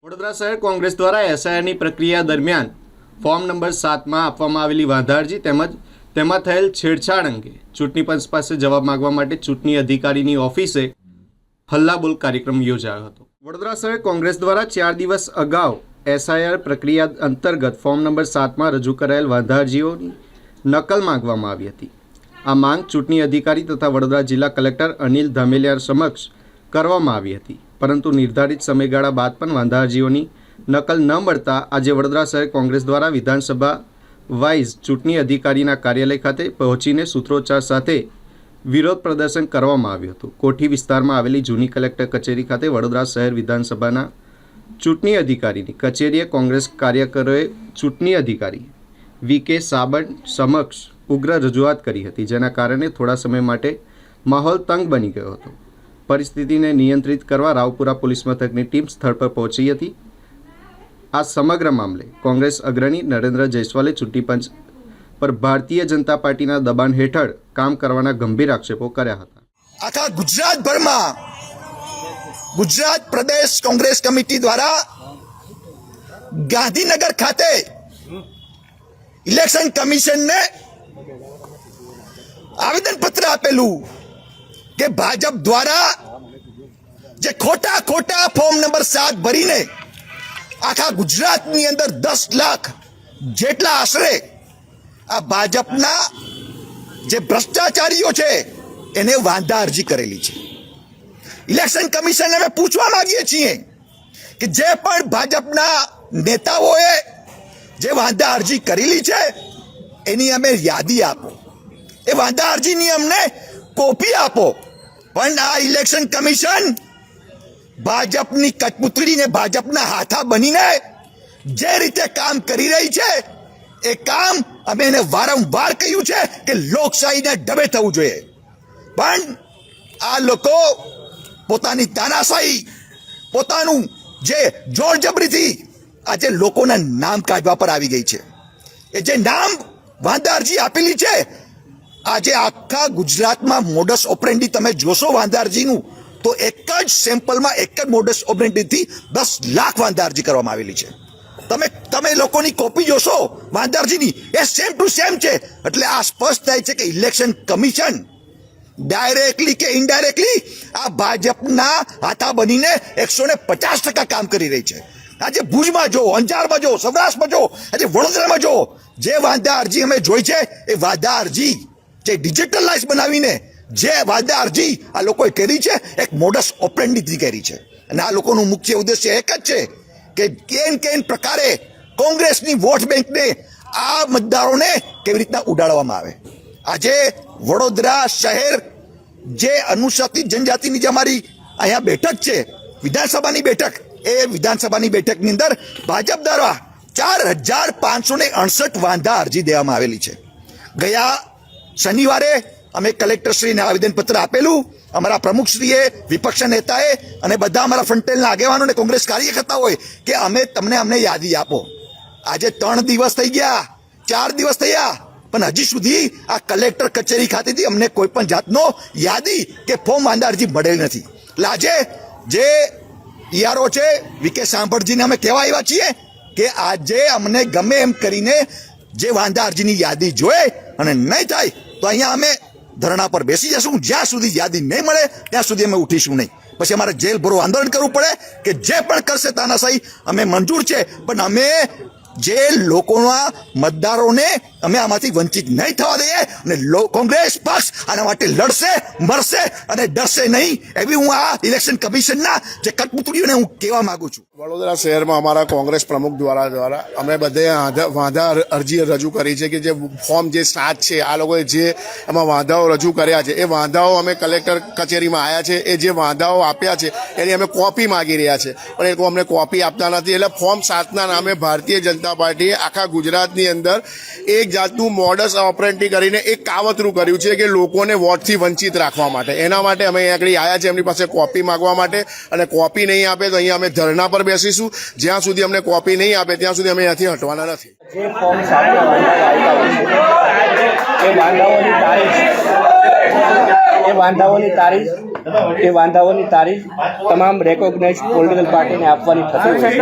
વડોદરા શહેર કોંગ્રેસ દ્વારા એસઆઈઆરની પ્રક્રિયા દરમિયાન ફોર્મ નંબર 7માં આપવામાં આવેલી વાંધા અરજી તેમજ તેમાં થયેલ છેડછાડ અંગે ચૂંટણી પંચ પાસે જવાબ માંગવા માટે ચૂંટણી અધિકારીની ઓફિસે હલ્લાબોલ કાર્યક્રમ યોજાયો હતો। વડોદરા શહેર કોંગ્રેસ દ્વારા 4 દિવસ અગાઉ એસઆઈઆર પ્રક્રિયા અંતર્ગત ફોર્મ નંબર 7માં રજૂ કરાયેલ વાંધા અરજીઓની નકલ માંગવામાં આવી હતી। આ માંગ ચૂંટણી અધિકારી તથા વડોદરા જિલ્લા કલેક્ટર અનિલ ધામેલિયા સમક્ષ કરવામાં આવી હતી, પરંતુ નિર્ધારિત સમયગાળા બાદ પણ વાંધા અરજીઓની નકલ ન મળતા આજે વડોદરા શહેર કોંગ્રેસ દ્વારા વિધાનસભા વાઇઝ ચૂંટણી અધિકારીના કાર્યાલય ખાતે પહોંચીને સૂત્રોચ્ચાર સાથે વિરોધ પ્રદર્શન કરવામાં આવ્યું હતું। કોઠી વિસ્તારમાં આવેલી જૂની કલેક્ટર કચેરી ખાતે વડોદરા શહેર વિધાનસભાના ચૂંટણી અધિકારીની કચેરીએ કોંગ્રેસ કાર્યકરોએ ચૂંટણી અધિકારી વી.કે. સાબણ સમક્ષ ઉગ્ર રજૂઆત કરી હતી, જેના કારણે થોડા સમય માટે માહોલ તંગ બની ગયો હતો। પરિસ્થિતિને નિયંત્રિત કરવા રાવપુરા પોલીસ મથકની ટીમ સ્થળ પર પહોંચી હતી। આ સમગ્ર મામલે કોંગ્રેસ અગ્રણી નરેન્દ્ર જયસ્વાલે ચૂંટણી પંચ પર ભારતીય જનતા પાર્ટીના દબાણ હેઠળ કામ કરવાના ગંભીર આક્ષેપો કર્યા હતા। આખા ગુજરાતભરમાં ગુજરાત પ્રદેશ કોંગ્રેસ કમિટી દ્વારા ગાંધીનગર ખાતે ઇલેક્શન કમિશનને આવેદનપત્ર આપેલું કે ભાજપ દ્વારા જે ખોટા ફોર્મ નંબર 7 ભરીને આખા ગુજરાતની અંદર 10 લાખ જેટલા આશરે આ ભાજપના જે ભ્રષ્ટાચારીઓ છે એને વાંધા અરજી કરેલી છે। ઇલેક્શન કમિશનને અમે પૂછવા માંગીએ છીએ કે જે પણ ભાજપના નેતાઓએ જે વાંધા અરજી કરેલી છે એની અમે યાદી આપો, એ વાંધા અરજીની અમને કોપી આપો। પણ આ ઇલેક્શન કમિશન ભાજપની કઠપૂતળીને ભાજપના હાથા બનીને જે રીતે કામ કરી રહી છે એ કામ અમે એને વારંવાર કહ્યું છે કે લોકશાહીને ડબે થવું જોઈએ, પણ આ લોકો પોતાની તાનાશાહી, પોતાનું જે જોર જબરીથી આજે લોકોના નામ કાઢવા પર આવી ગઈ છે। એ જે નામ વાંધા અરજી આપેલી છે, આજે આખા ગુજરાતમાં મોડસ ઓપરેન્ડી તમે જોશો વાંધા અરજીનું તો એક જ સેમ્પલમાં એક જ મોડસ ઓપરેન્ડીથી 10 લાખ વાંધા અરજી કરવામાં આવેલી છે। તમે લોકોની કોપી જોશો વાંધા અરજીની, એ સેમ ટુ સેમ છે। એટલે આ સ્પષ્ટ થાય છે કે ઇલેક્શન કમિશન ડાયરેક્ટલી કે ઇનડાયરેક્ટલી આ ભાજપના હાથા બનીને 150% કામ કરી રહી છે। આજે ભુજમાં જો, અંજારમાં જો, સૌરાષ્ટ્રમાં જો, આજે વડોદરામાં જો, જે વાંધા અરજી અમે જોઈ છે એ વાંધા અરજી જે ડિજિટલાઇઝ બનાવીને જે વાંધા અરજી આ લોકોએ કરી છે એક મોડસ ઓપરેન્ડીથી કરી છે। અને આ લોકોનું મુખ્ય ઉદ્દેશ્ય એક જ છે કે કેન પ્રકારે કોંગ્રેસની વોટ બેંકને આ મતદારોને કેવી રીતના ઉડાડવામાં આવે। આજે વડોદરા શહેર જે અનુસૂચિત જનજાતિની જે અમારી અહીંયા બેઠક છે વિધાનસભાની બેઠક, એ વિધાનસભાની બેઠકની અંદર ભાજપ દ્વારા 4568 વાંધા અરજી દેવામાં આવેલી છે। ગયા શનિવારે અમે કલેક્ટરશ્રીને આવેદનપત્ર આપેલું, અમારા પ્રમુખશ્રીએ, વિપક્ષ નેતાએ અને બધા અમારા ફ્રન્ટેલના આગેવાનો અને કોંગ્રેસ કાર્યકર્તાઓએ કે અમને યાદી આપો। આજે 3 દિવસ થઈ ગયા, 4 દિવસ થયા, પણ હજી સુધી આ કલેક્ટર કચેરી ખાતેથી અમને કોઈ પણ જાતનો યાદી કે ફોર્મ વાંધા અરજી મળેલી નથી। એટલે આજે જે ઈઆરઓ છે વી.કે. સાંભળજીને અમે કહેવા આવ્યા છીએ કે આજે અમને ગમે એમ કરીને જે વાંધા અરજીની યાદી જોઈએ અને નહીં થાય તો અહીંયા અમે ધરણા પર બેસી જશું। જ્યાં સુધી યાદી નહીં મળે ત્યાં સુધી અમે ઉઠીશું નહીં। પછી અમારે જેલ ભરો આંદોલન કરવું પડે કે જે પણ કરશે તાનાશાહી અમે મંજૂર છે, પણ અમે જે લોકોના મતદારોને અમે આમાંથી વંચિત નહીં થવા દઈએ અને કોંગ્રેસ પક્ષ આના માટે લડશે, મરશે અને ડરશે નહીં, એવી હું આ ઇલેક્શન કમિશનના જે કઠપૂતળીઓને હું કહેવા માંગુ છું। વડોદરા શહેરમાં અમારા કોંગ્રેસ પ્રમુખ દ્વારા અમે બધે વાંધા અરજી રજૂ કરી છે કે જે ફોર્મ જે 7 છે આ લોકોએ જે એમાં વાંધાઓ રજૂ કર્યા છે એ વાંધાઓ અમે કલેક્ટર કચેરીમાં આવ્યા છે, એ જે વાંધાઓ આપ્યા છે એની અમે કોપી માગી રહ્યા છે, પણ એ લોકો અમને કોપી આપતા નથી। એટલે ફોર્મ 7ના નામે ભારતીય જનતા પાર્ટીએ આખા ગુજરાતની અંદર એક જાતનું મોડસ ઓપરેન્ડી કરીને એક કાવતરું કર્યું છે કે લોકોને વોટથી વંચિત રાખવા માટે। એના માટે અમે અહીં આગળ આવ્યા છે એમની પાસે કોપી માગવા માટે, અને કોપી નહીં આપે તો અહીંયા અમે ધરણા પર બેસીશું। જ્યાં સુધી અમને કોપી નહીં આપે ત્યાં સુધી અમે અહીંયાથી હટવાના નથી। જે ફોર્મ સાથે વાંધાઓની તારીખ એ વાંધાઓની તારીખ તમામ રેકોગ્નાઇઝ પોલિટિકલ પાર્ટીને આપવાની થતી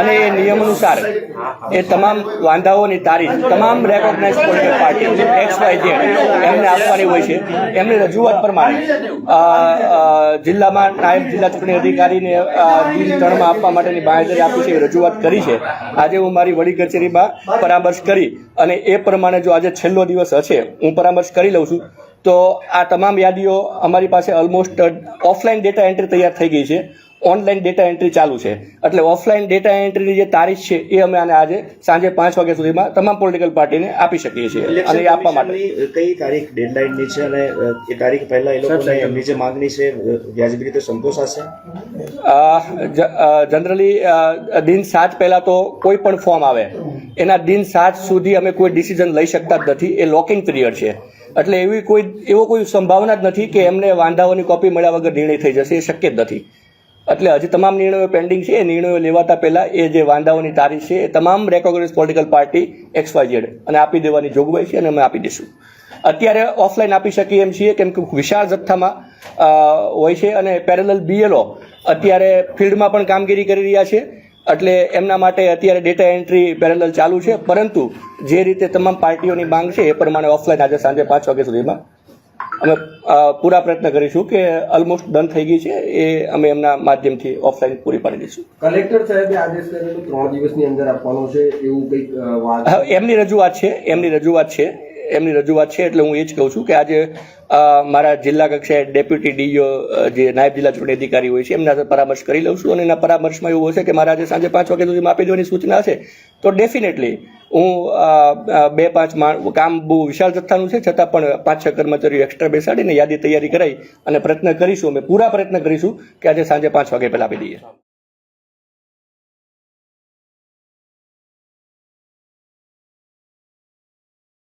અને એ નિયમ અનુસાર એ તમામ વાંધાઓની તારીખ તમામ રેકોગ્નાઇઝ પોલિટિકલ પાર્ટી XYZ એમને આપવાની હોય છે. એમની રજૂઆત પ્રમાણે જિલ્લામાં નાયબ જિલ્લા ચૂંટણી અધિકારીને દિન 3માં આપવા માટેની બાંહેધરી આપી છે, રજૂઆત કરી છે. આજે હું મારી વડી કચેરીમાં પરામર્શ કરી અને એ પ્રમાણે જો આજે છેલ્લો દિવસ હશે હું પરામર્શ કરી લઉં છું તો આ તમામ યાદીઓ અમારી પાસે ઓલમોસ્ટ ઓફલાઈન ડેટા એન્ટ્રી તૈયાર થઈ ગઈ છે, ઓનલાઈન ડેટા એન્ટ્રી ચાલુ છે. એટલે ઓફલાઈન ડેટા એન્ટ્રીની જે તારીખ છે એ અમે આને આજે સાંજે 5 વાગ્યા સુધીમાં તમામ પોલિટિકલ પાર્ટીને આપી શકીએ છીએ. અને એ આપવા માટે કઈ તારીખ ડેડલાઇનની છે અને એ તારીખ પહેલા એ લોકોને એમની જે માંગણી છે વ્યાજબી રીતે સંતોષાશે? જનરલી દિન 7 પહેલા તો કોઈ પણ ફોર્મ આવે એના દિન 7 સુધી અમે કોઈ ડિસિઝન લઈ શકતા જ નથી. એ લોકિંગ પીરિયડ છે. એટલે એવો કોઈ સંભાવના જ નથી કે એમને વાંધાઓની કોપી મળ્યા વગર નિર્ણય થઈ જશે, એ શક્ય જ નથી. એટલે હજી તમામ નિર્ણયો પેન્ડિંગ છે. એ નિર્ણયો લેવાતા પહેલા એ જે વાંધાઓની તારીખ છે એ તમામ રેકોગ્નાઇઝ પોલિટિકલ પાર્ટી XYZ અને આપી દેવાની જોગવાઈ છે અને અમે આપી દઈશું. અત્યારે ઓફલાઈન આપી શકીએ એમ છીએ કેમ કે વિશાળ જથ્થામાં હોય છે અને પેરેલલ BLO અત્યારે ફિલ્ડમાં પણ કામગીરી કરી રહ્યા છે. એટલે એમના માટે અત્યારે ડેટા એન્ટ્રી પેરેલલ ચાલુ છે. પરંતુ જે રીતે તમામ પાર્ટીઓની માંગ છે એ પ્રમાણે ઓફલાઈન આજે સાંજે 5 વાગ્યા સુધીમાં અમે પૂરા પ્રયત્ન કરીશું કે ઓલમોસ્ટ ડન થઈ ગઈ છે એ અમે એમના માધ્યમથી ઓફલાઈન પૂરી પાડી દઈશું. કલેક્ટર સાહેબે આદેશ કરેલો 3 દિવસની અંદર આપવાનો છે એવું કંઈક વાત એમની રજૂઆત છે એટલે હું એ જ કહું છું કે આજે મારા જિલ્લા કક્ષાએ ડેપ્યુટી DO જે નાયબ જિલ્લા ચૂંટણી અધિકારી હોય છે એમના સાથે પરામર્શ કરી લઉં છું અને એના પરામર્શમાં એવું હશે કે મારા આજે સાંજે 5 વાગ્યા સુધીમાં આપી દેવાની સૂચના હશે તો ડેફિનેટલી હું 2-5 કામ બહુ વિશાળ જથ્થાનું છે છતાં પણ 5-6 કર્મચારીઓ એક્સ્ટ્રા બેસાડીને યાદી તૈયારી કરાવી અને પ્રયત્ન કરીશું, અમે પૂરા પ્રયત્ન કરીશું કે આજે સાંજે 5 વાગે પહેલા આપી દઈએ.